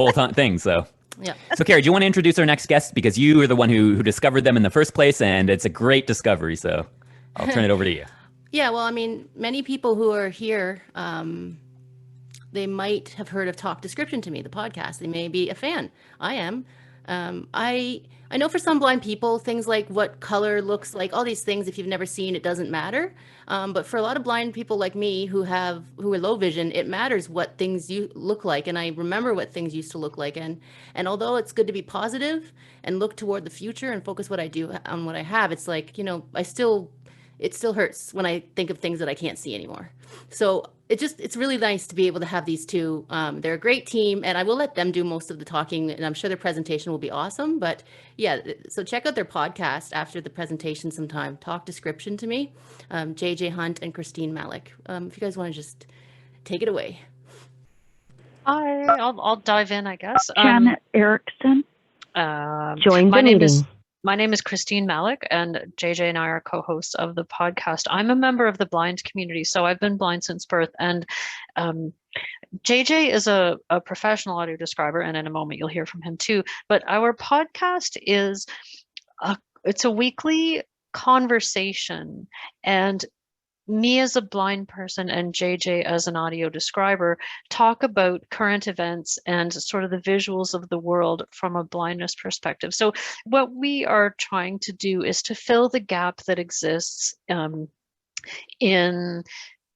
whole thing. So, Yeah. so Carrie, do you want to introduce our next guest? Because you are the one who discovered them in the first place, and it's a great discovery. So I'll turn it over to you. Yeah, well, I mean, many people who are here, they might have heard of Talk Description to Me, the podcast. They may be a fan. I am. I know for some blind people, things like what color looks like, all these things, if you've never seen, it doesn't matter. But for a lot of blind people like me who are low vision, it matters what things you look like. And I remember what things used to look like. And although it's good to be positive and look toward the future and focus what I do on what I have, it's like, it still hurts when I think of things that I can't see anymore. So it's really nice to be able to have these two. They're a great team, and I will let them do most of the talking, and I'm sure their presentation will be awesome. But yeah, so check out their podcast after the presentation sometime. Talk Description to Me, JJ Hunt and Christine Malec. If you guys want to just take it away. I'll dive in, I guess. Janet Erickson joined the meeting. My name is Christine Malec, and JJ and I are co-hosts of the podcast. I'm a member of the blind community, so I've been blind since birth. And JJ is a professional audio describer, and in a moment you'll hear from him too. But our podcast is it's a weekly conversation, and me as a blind person and JJ as an audio describer talk about current events and sort of the visuals of the world from a blindness perspective. So what we are trying to do is to fill the gap that exists in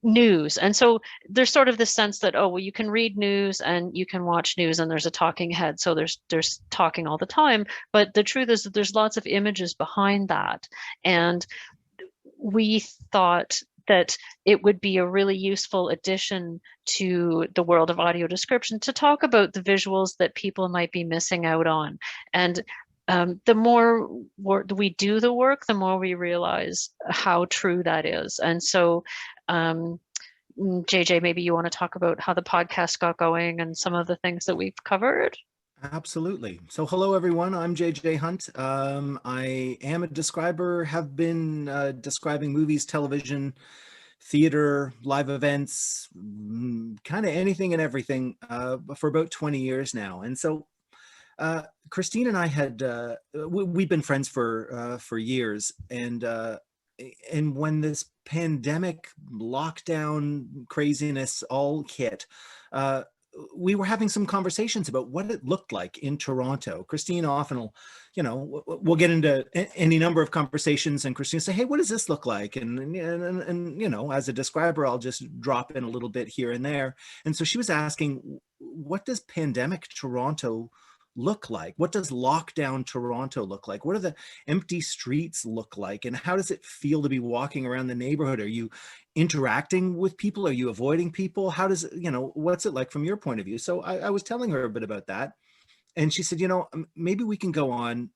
news. And so there's sort of this sense that, oh, well, you can read news and you can watch news and there's a talking head. So there's talking all the time. But the truth is that there's lots of images behind that. And we thought that it would be a really useful addition to the world of audio description to talk about the visuals that people might be missing out on. And the more we do the work, the more we realize how true that is. And so, JJ, maybe you want to talk about how the podcast got going and some of the things that we've covered? Absolutely. So hello, everyone. I'm JJ Hunt. I am a describer, have been describing movies, television, theater, live events, kind of anything and everything for about 20 years now. And so Christine and I had, we've been friends for years. And when this pandemic lockdown craziness all hit, we were having some conversations about what it looked like in Toronto. Christine often will, we'll get into any number of conversations and Christine say, hey, what does this look like? And as a describer, I'll just drop in a little bit here and there. And so she was asking, what does pandemic Toronto look like? What does lockdown Toronto look like? What do the empty streets look like? And how does it feel to be walking around the neighborhood? Are you interacting with people? Are you avoiding people? How does, what's it like from your point of view? So I was telling her a bit about that. And she said, maybe we can go on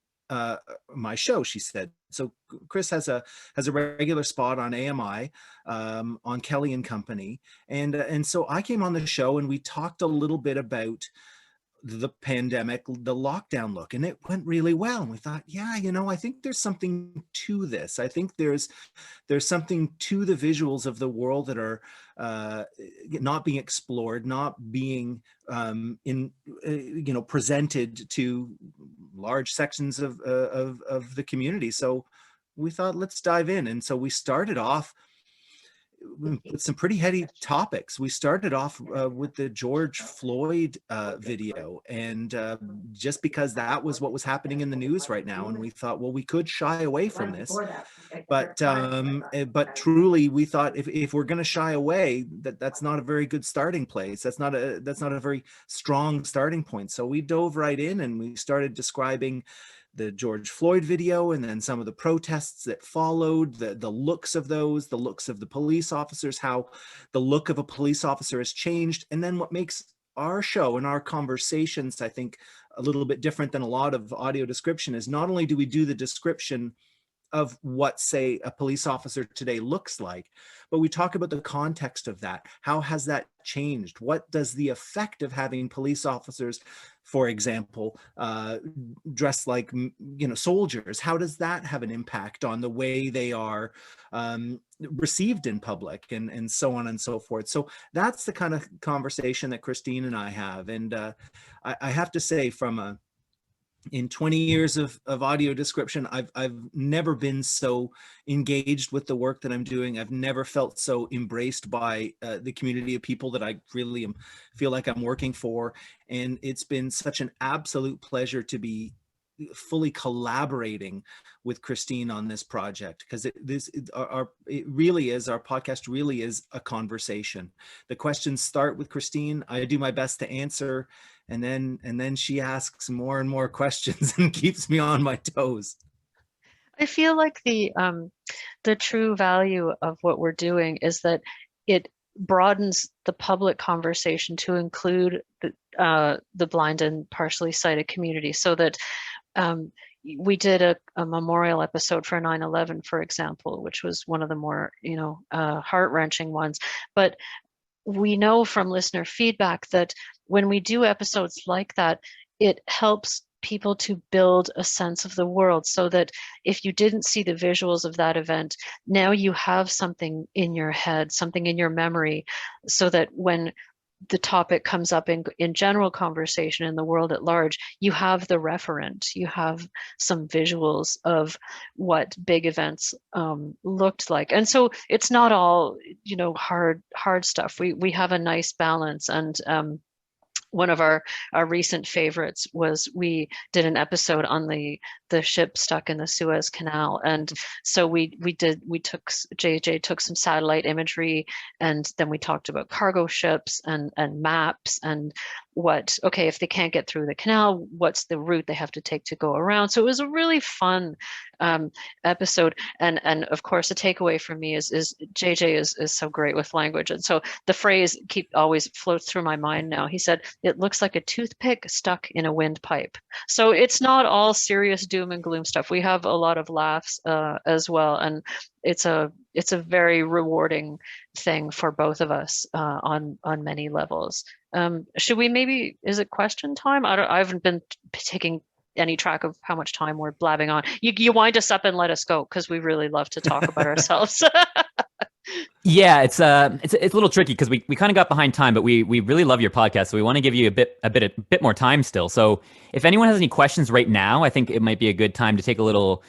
my show, she said. So Chris has a regular spot on AMI, on Kelly and Company. And so I came on the show and we talked a little bit about the pandemic, the lockdown look, and it went really well. And we thought, yeah, I think there's something to this. I think there's something to the visuals of the world that are not being explored, not being presented to large sections of the community. So we thought, let's dive in. And so we started off with some pretty heady topics. We started off with the George Floyd video, and just because that was what was happening in the news right now, and we thought, well, we could shy away from this, but truly we thought if we're going to shy away, that's not a very good starting place. That's not a very strong starting point. So we dove right in and we started describing the George Floyd video and then some of the protests that followed, the looks of those, the looks of the police officers, how the look of a police officer has changed. And then what makes our show and our conversations, I think, a little bit different than a lot of audio description is not only do we do the description of what, say, a police officer today looks like, but we talk about the context of that. How has that changed? What does the effect of having police officers, for example, dressed like, soldiers, how does that have an impact on the way they are received in public, and so on and so forth? So that's the kind of conversation that Christine and I have. And I have to say, in 20 years of audio description, I've never been so engaged with the work that I'm doing. I've never felt so embraced by the community of people that I really feel like I'm working for. And it's been such an absolute pleasure to be fully collaborating with Christine on this project, because it really is, our podcast really is a conversation. The questions start with Christine. I do my best to answer, and then she asks more and more questions and keeps me on my toes. I feel like the true value of what we're doing is that it broadens the public conversation to include the blind and partially sighted community, so that we did a memorial episode for 9/11, for example, which was one of the more heart-wrenching ones. But we know from listener feedback that when we do episodes like that, it helps people to build a sense of the world, so that if you didn't see the visuals of that event, now you have something in your head, something in your memory, so that when the topic comes up in general conversation in the world at large, you have the referent, you have some visuals of what big events looked like. And so it's not all, hard stuff. We have a nice balance. And one of our recent favorites was, we did an episode on the ship stuck in the Suez Canal, and so JJ took some satellite imagery, and then we talked about cargo ships and maps, and if they can't get through the canal, what's the route they have to take to go around. So it was a really fun episode, and of course the takeaway for me is JJ is so great with language, and so the phrase always floats through my mind now. He said, "It looks like a toothpick stuck in a windpipe." So it's not all serious doom and gloom stuff. We have a lot of laughs as well, and it's a very rewarding thing for both of us on many levels. Should we is it question time? I haven't been taking any track of how much time we're blabbing on. You wind us up and let us go, because we really love to talk about ourselves. Yeah, it's a little tricky because we kind of got behind time, but we really love your podcast, so we want to give you a bit more time still. So if anyone has any questions right now, I think it might be a good time to take a little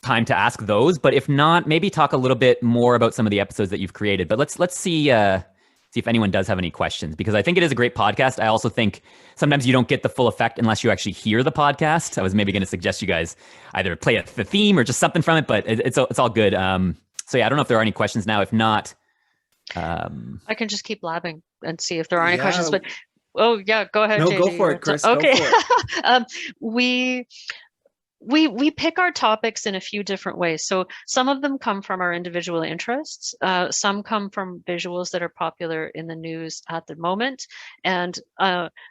time to ask those. But if not, maybe talk a little bit more about some of the episodes that you've created. But let's see if anyone does have any questions, because I think it is a great podcast. I also think sometimes you don't get the full effect unless you actually hear the podcast. I was maybe going to suggest you guys either play the theme or just something from it, but it's all good. So yeah, I don't know if there are any questions now. If not, I can just keep blabbing and see if there are any questions. But go ahead. No, JJ, go for it, Chris. Okay. Go for it. We pick our topics in a few different ways. So some of them come from our individual interests. Some come from visuals that are popular in the news at the moment, and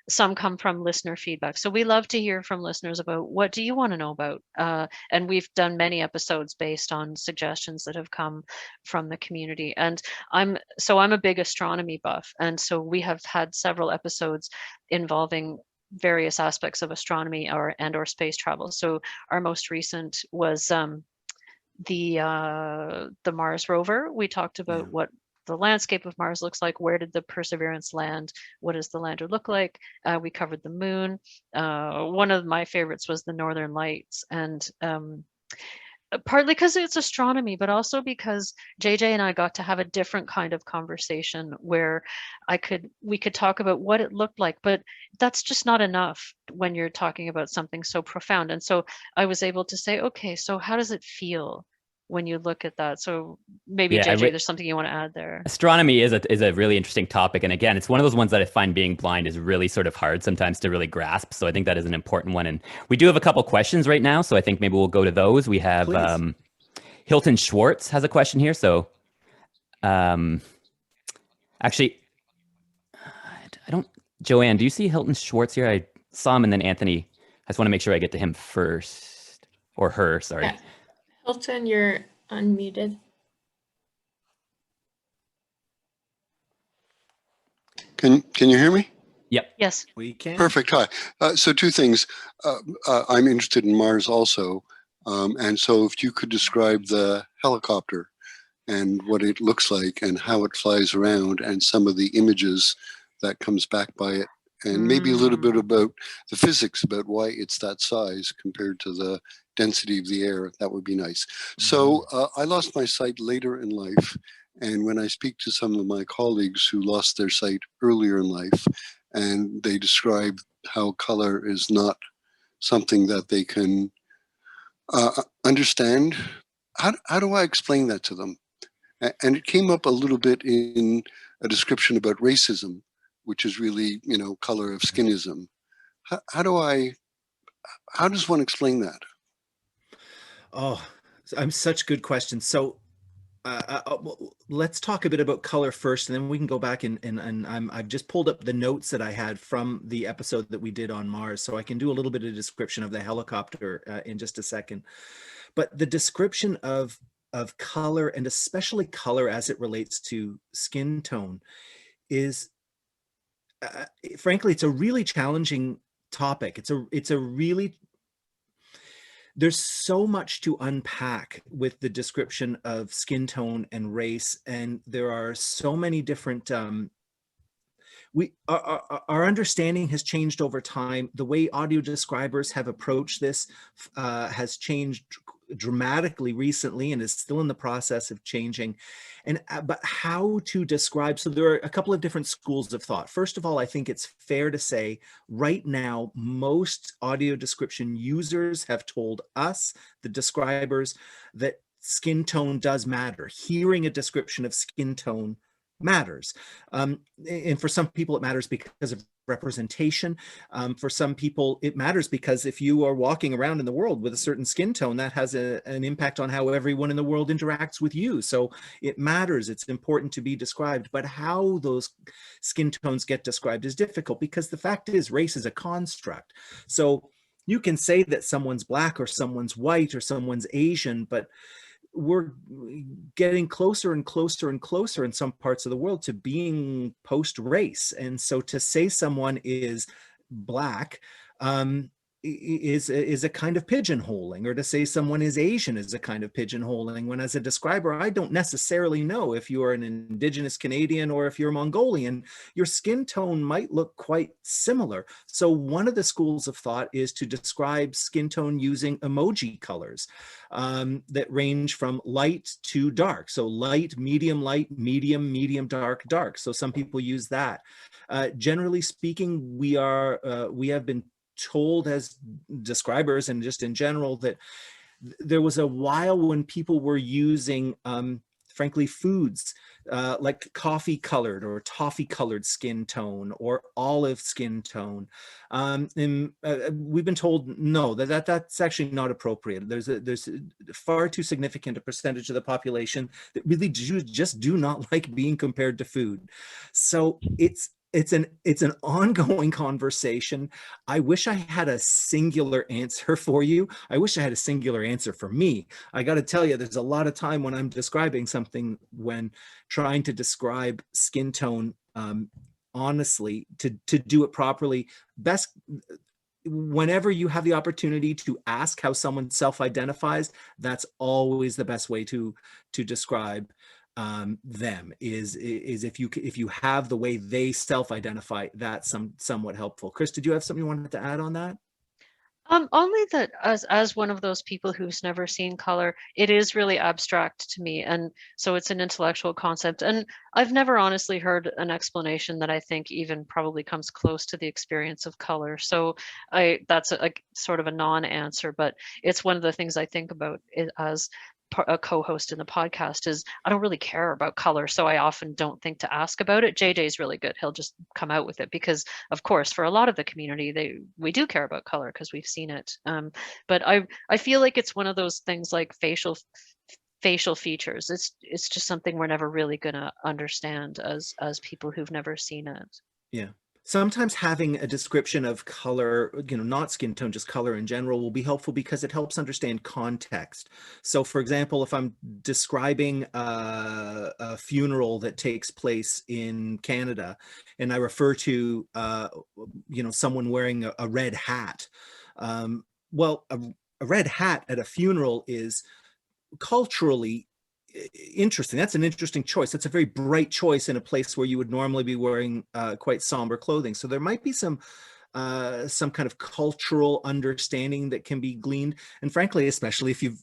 some come from listener feedback. So we love to hear from listeners about, what do you want to know about? And we've done many episodes based on suggestions that have come from the community. And I'm a big astronomy buff, and so we have had several episodes involving various aspects of astronomy or space travel. So our most recent was the Mars rover. We talked about what the landscape of Mars looks like. Where did the Perseverance land? What does the lander look like? We covered the moon. One of my favorites was the Northern Lights, and partly because it's astronomy, but also because JJ and I got to have a different kind of conversation where we could talk about what it looked like, but that's just not enough when you're talking about something so profound. And so I was able to say, okay, so how does it feel when you look at that? So maybe JJ, there's something you want to add there. Astronomy is a really interesting topic. And again, it's one of those ones that I find being blind is really sort of hard sometimes to really grasp. So I think that is an important one. And we do have a couple questions right now, so I think maybe we'll go to those. We have Hilton Schwartz has a question here. So actually, I don't, Joanne, do you see Hilton Schwartz here? I saw him, and then Anthony. I just want to make sure I get to him first, or her, sorry. Yeah. Hilton, you're unmuted. Can you hear me? Yep. Yes. We can. Perfect. Hi. So two things. I'm interested in Mars also. And so if you could describe the helicopter and what it looks like and how it flies around and some of the images that comes back by it, and maybe a little bit about the physics, about why it's that size compared to the density of the air, that would be nice. So I lost my sight later in life. And when I speak to some of my colleagues who lost their sight earlier in life, and they describe how color is not something that they can understand, how do I explain that to them? And it came up a little bit in a description about racism, which is really, color of skinism. How does one explain that? Oh, I'm such good questions. So let's talk a bit about color first, and then we can go back and I've just pulled up the notes that I had from the episode that we did on Mars, so I can do a little bit of description of the helicopter in just a second. But the description of color, and especially color as it relates to skin tone, is frankly, it's a really challenging topic. It's a really there's so much to unpack with the description of skin tone and race, and there are so many different our understanding has changed over time. The way audio describers have approached this has changed dramatically recently and is still in the process of changing. And but how to describe, so there are a couple of different schools of thought. First of all, I think it's fair to say right now most audio description users have told us, the describers, that skin tone does matter. Hearing a description of skin tone matters. And for some people it matters because of representation. For some people it matters because if you are walking around in the world with a certain skin tone, that has an impact on how everyone in the world interacts with you. So it matters, it's important to be described. But how those skin tones get described is difficult, because the fact is race is a construct. So you can say that someone's black or someone's white or someone's Asian, but we're getting closer and closer and closer in some parts of the world to being post-race. And so to say someone is black is a kind of pigeonholing, or to say someone is Asian is a kind of pigeonholing, when as a describer, I don't necessarily know if you are an Indigenous Canadian or if you're Mongolian. Your skin tone might look quite similar. So one of the schools of thought is to describe skin tone using emoji colors that range from light to dark. So light, medium, medium, dark, dark. So some people use that. Generally speaking, we have been told as describers and just in general that there was a while when people were using frankly foods like coffee colored or toffee colored skin tone or olive skin tone, and we've been told no, that's actually not appropriate. There's far too significant a percentage of the population that really just do not like being compared to food. So it's an ongoing conversation. I wish I had a singular answer for you. I wish I had a singular answer for me. I got to tell you, there's a lot of time when I'm describing something, when trying to describe skin tone, honestly, to do it properly, best whenever you have the opportunity to ask how someone self-identifies, that's always the best way to describe them, is if you have the way they self-identify, that's somewhat helpful. Chris, did you have something you wanted to add on that? Only that as one of those people who's never seen color, it is really abstract to me, and so it's an intellectual concept, and I've never honestly heard an explanation that I think even probably comes close to the experience of color. So that's a sort of a non-answer, but it's one of the things I think about as a co-host in the podcast. Is I don't really care about color, so I often don't think to ask about it. JJ's really good. He'll just come out with it, because of course for a lot of the community we do care about color because we've seen it. But I feel like it's one of those things like facial features. It's just something we're never really going to understand as people who've never seen it. Yeah. Sometimes having a description of color, not skin tone, just color in general, will be helpful because it helps understand context. So for example, if I'm describing a funeral that takes place in Canada and I refer to, someone wearing a red hat, well, a red hat at a funeral is culturally interesting. That's an interesting choice. That's a very bright choice in a place where you would normally be wearing quite somber clothing. So there might be some kind of cultural understanding that can be gleaned. And frankly, especially if you've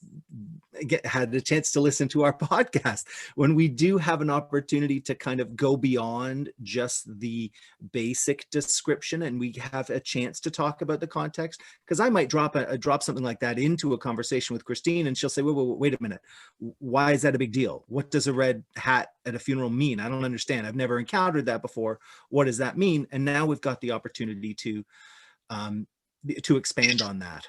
had a chance to listen to our podcast, when we do have an opportunity to kind of go beyond just the basic description and we have a chance to talk about the context, because I might drop something like that into a conversation with Christine and she'll say, wait a minute, why is that a big deal? What does a red hat at a funeral mean? I don't understand. I've never encountered that before. What does that mean? And now we've got the opportunity to expand on that.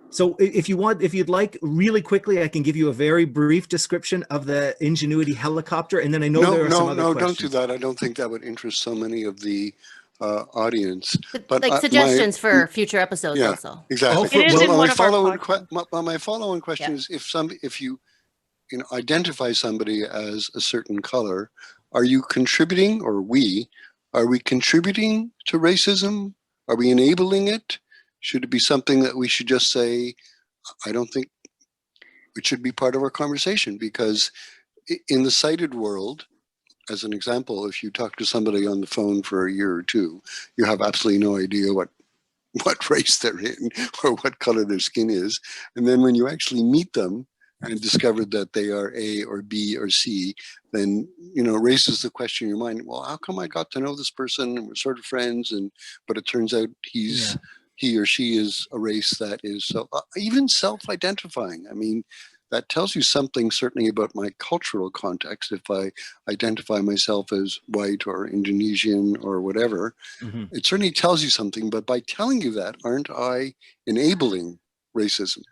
So if you'd like, really quickly, I can give you a very brief description of the Ingenuity helicopter, and then I know there are some other questions. Don't do that. I don't think that would interest so many of the audience. But like suggestions for future episodes also. Exactly. It is in one of our podcasts. My following question is, if you identify somebody as a certain color, are you contributing, or are we contributing to racism? Are we enabling it? Should it be something that we should just say, I don't think it should be part of our conversation? Because in the sighted world, as an example, if you talk to somebody on the phone for a year or two, you have absolutely no idea what race they're in or what color their skin is. And then when you actually meet them and discover that they are A or B or C, then, raises the question in your mind, well, how come I got to know this person and we're sort of friends, but it turns out he or she is a race that is so even self-identifying. I mean, that tells you something certainly about my cultural context. If I identify myself as white or Indonesian or whatever, it certainly tells you something. But by telling you that, aren't I enabling racism?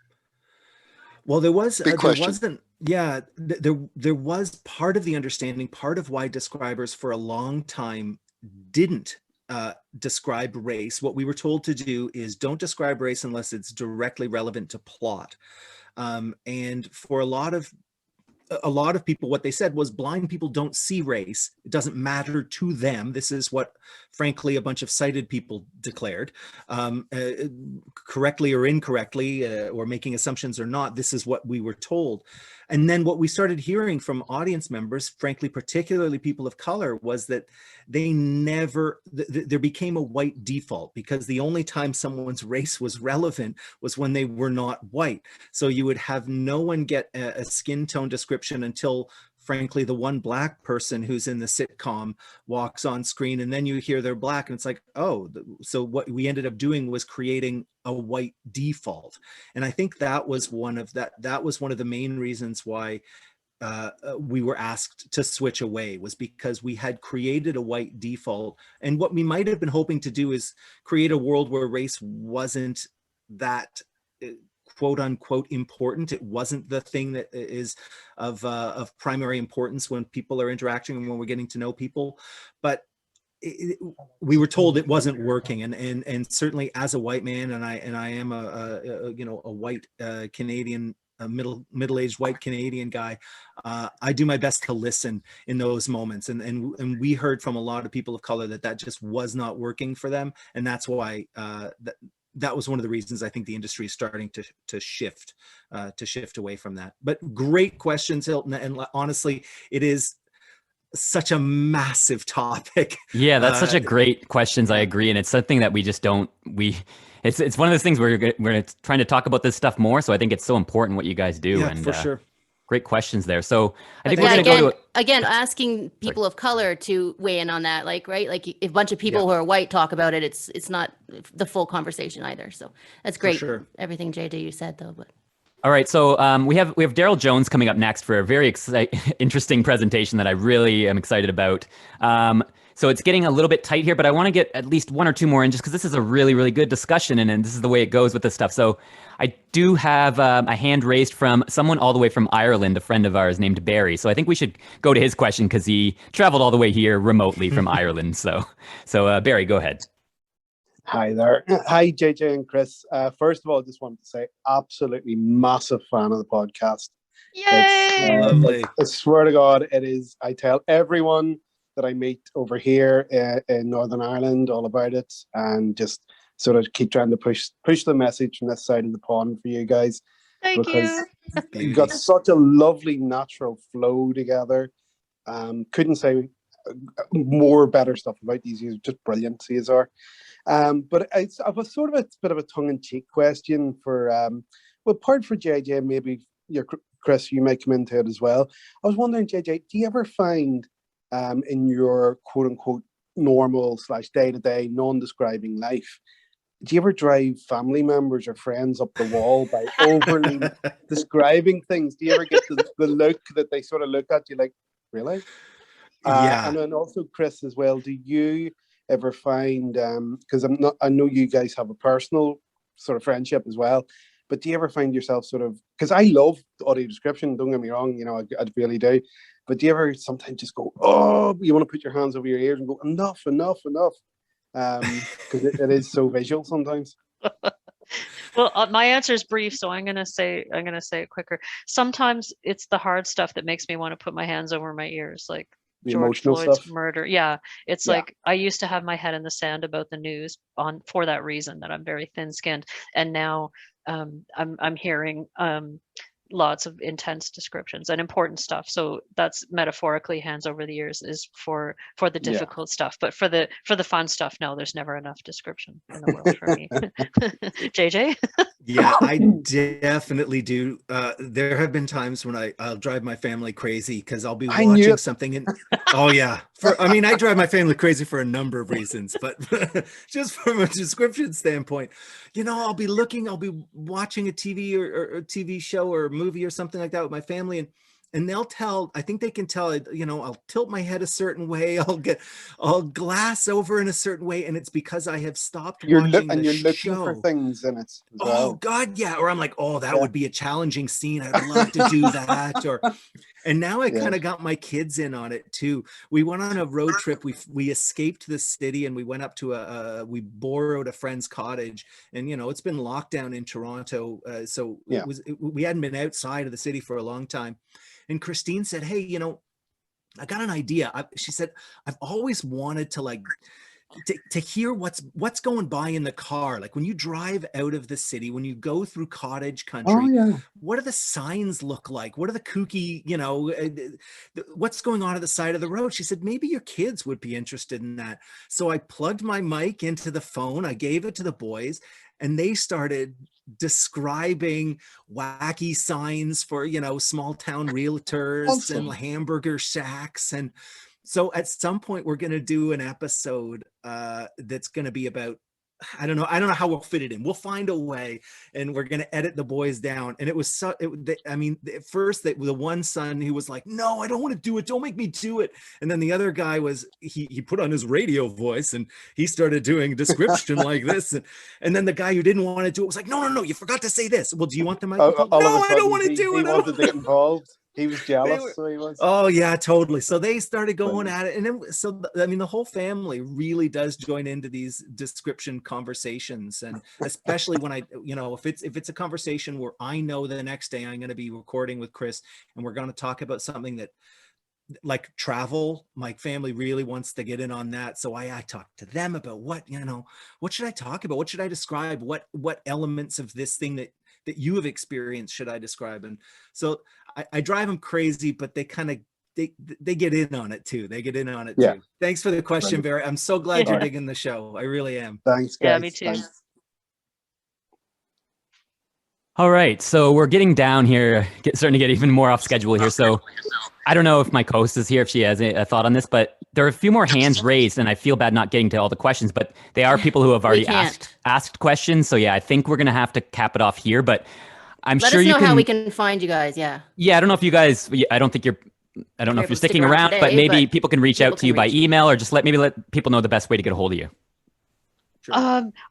Well, there was Big question. there was part of the understanding, part of why describers for a long time didn't describe race. What we were told to do is don't describe race unless it's directly relevant to plot. And for a lot of people, what they said was blind people don't see race. It doesn't matter to them. This is what, frankly, a bunch of sighted people declared, correctly or incorrectly, or making assumptions or not. This is what we were told. And then what we started hearing from audience members, frankly, particularly people of color, was that there became a white default, because the only time someone's race was relevant was when they were not white. So you would have no one get a skin tone description until, frankly, the one black person who's in the sitcom walks on screen, and then you hear they're black, and it's like, oh, so what we ended up doing was creating a white default. And I think that was one of the main reasons why we were asked to switch away, was because we had created a white default. And what we might have been hoping to do is create a world where race wasn't that quote unquote important. It wasn't the thing that is of primary importance when people are interacting and when we're getting to know people. But we were told it wasn't working, and certainly as a white man, and I am a white Canadian, a middle-aged white Canadian guy, I do my best to listen in those moments, and we heard from a lot of people of color that just was not working for them, and that's why that was one of the reasons I think the industry is starting to shift away from that. But great questions, Hilton, and honestly, it is such a massive topic. Yeah, that's such a great questions. I agree, and it's something that we just don't. It's one of those things where we're trying to talk about this stuff more. So I think it's so important what you guys do. Yeah, and for sure. Great questions there. So I think we're going to go to again asking people of color to weigh in on that. Like, right, like if a bunch of people who are white talk about it, it's not the full conversation either. So that's great. For sure. Everything JJ you said though, but. All right, so we have Daryl Jones coming up next for a very interesting presentation that I really am excited about. So it's getting a little bit tight here, but I want to get at least one or two more in just because this is a really, really good discussion, and this is the way it goes with this stuff. So I do have a hand raised from someone all the way from Ireland, a friend of ours named Barry. So I think we should go to his question because he traveled all the way here remotely from Ireland. So Barry, go ahead. Hi there. Hi, JJ and Chris. First of all, I just wanted to say, absolutely massive fan of the podcast. Yay! I swear to God, it is. I tell everyone that I meet over here in Northern Ireland all about it, and just sort of keep trying to push the message from this side of the pond for you guys. Thank you. You've got such a lovely natural flow together. Couldn't say more better stuff about these. You're just brilliant, these are. But I was sort of a bit of a tongue-in-cheek question for, part for JJ, maybe Chris, you might come into it as well. I was wondering, JJ, do you ever find in your quote-unquote normal / day-to-day non-describing life, do you ever drive family members or friends up the wall by overly describing things? Do you ever get the look that they sort of look at you like, really? Yeah. And then also, Chris, as well, do you ever find, because I know you guys have a personal sort of friendship as well, but do you ever find yourself sort of, because I love audio description, don't get me wrong, I really do, but do you ever sometimes just go, oh, you want to put your hands over your ears and go, enough, because it is so visual sometimes. Well, my answer is brief, so I'm gonna say it quicker. Sometimes it's the hard stuff that makes me want to put my hands over my ears, like The George emotional Floyd's stuff. murder. Yeah, it's Yeah. like I used to have my head in the sand about the news for that reason, that I'm very thin-skinned, and now I'm hearing lots of intense descriptions and important stuff. So that's metaphorically hands over the ears is for the difficult stuff, but for the fun stuff, no, there's never enough description in the world for me. JJ? Yeah, I definitely do. There have been times when I'll drive my family crazy because I'll be watching something and oh yeah. I drive my family crazy for a number of reasons, but just from a description standpoint, I'll be watching a TV or a TV show or a movie or something like that with my family, and they'll tell, I think they can tell, I'll tilt my head a certain way, I'll glass over in a certain way, and it's because I have stopped watching the show. You're looking for things in it as well. Oh God, yeah. Or I'm like, oh, that would be a challenging scene. I'd love to do that. And now I kind of got my kids in on it too. We went on a road trip. We escaped the city and we went up to we borrowed a friend's cottage, and it's been locked down in Toronto. So we hadn't been outside of the city for a long time. And Christine said, hey, I got an idea. She said, I've always wanted to to hear what's going by in the car. Like when you drive out of the city, when you go through cottage country, what do the signs look like? What are the kooky, what's going on at the side of the road? She said, maybe your kids would be interested in that. So I plugged my mic into the phone. I gave it to the boys, and they started describing wacky signs for, small town realtors and hamburger shacks. And so at some point we're going to do an episode that's going to be about, I don't know how we'll fit it in. We'll find a way, and we're going to edit the boys down. And it was at first the one son, he was like, no, I don't want to do it. Don't make me do it. And then the other guy he put on his radio voice and he started doing a description like this. And then the guy who didn't want to do it was like, no, you forgot to say this. Well, do you want the microphone? No, I don't want to do it. He wanted to get involved. He was jealous, so he was. Oh yeah, totally. So they started going at it, and then the whole family really does join into these description conversations, and especially when if it's a conversation where I know the next day I'm going to be recording with Chris, and we're going to talk about something that, like travel, my family really wants to get in on that. So I talk to them about what should I talk about? What should I describe? What elements of this thing that you have experienced should I describe? And so I drive them crazy, but they kind of they get in on it too. Too. Thanks for the question, Barry. I'm so glad you're digging the show. I really am. Thanks, guys. Yeah, me too. Thanks. All right, so we're getting down here, starting to get even more off schedule here. So I don't know if my co-host is here, if she has a thought on this, but there are a few more hands raised, and I feel bad not getting to all the questions, but they are people who have already asked questions. So yeah, I think we're going to have to cap it off here. But I'm Let sure us you know can. how we can find you guys. Yeah. Yeah, I don't know if you guys. I don't think you're. I don't know You're if you're able to stick sticking around around, but today, maybe but people can reach people out to can you by reach. email, or just let people know the best way to get a hold of you. Sure.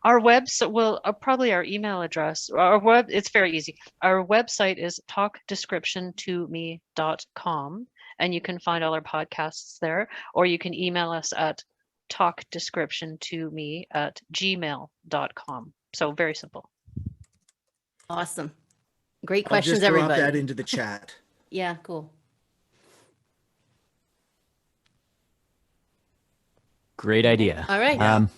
Our website, well, probably our email address. It's very easy. Our website is talkdescriptiontome.com, and you can find all our podcasts there, or you can email us at talkdescriptiontome@gmail.com. So very simple. Awesome. Great I'll questions, just drop everybody. that into the chat. Yeah, cool. Great idea. All right. Yeah.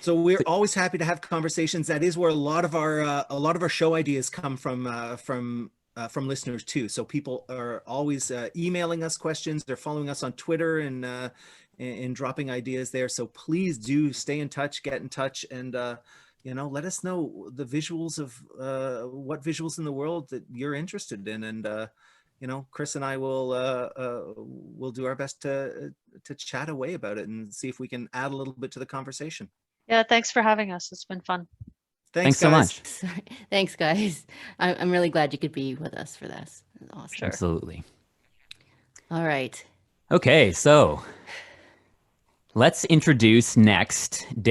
So we're always happy to have conversations. That is where a lot of our show ideas come from listeners too. So people are always emailing us questions. They're following us on Twitter and dropping ideas there. So please do stay in touch, get in touch, and let us know the visuals of what visuals in the world that you're interested in. And Chris and I will do our best to chat away about it and see if we can add a little bit to the conversation. Yeah, thanks for having us. It's been fun. Thanks so guys. much. Thanks, guys. I'm really glad you could be with us for this. Awesome. Sure. Absolutely. All right. Okay, so let's introduce next Daryl.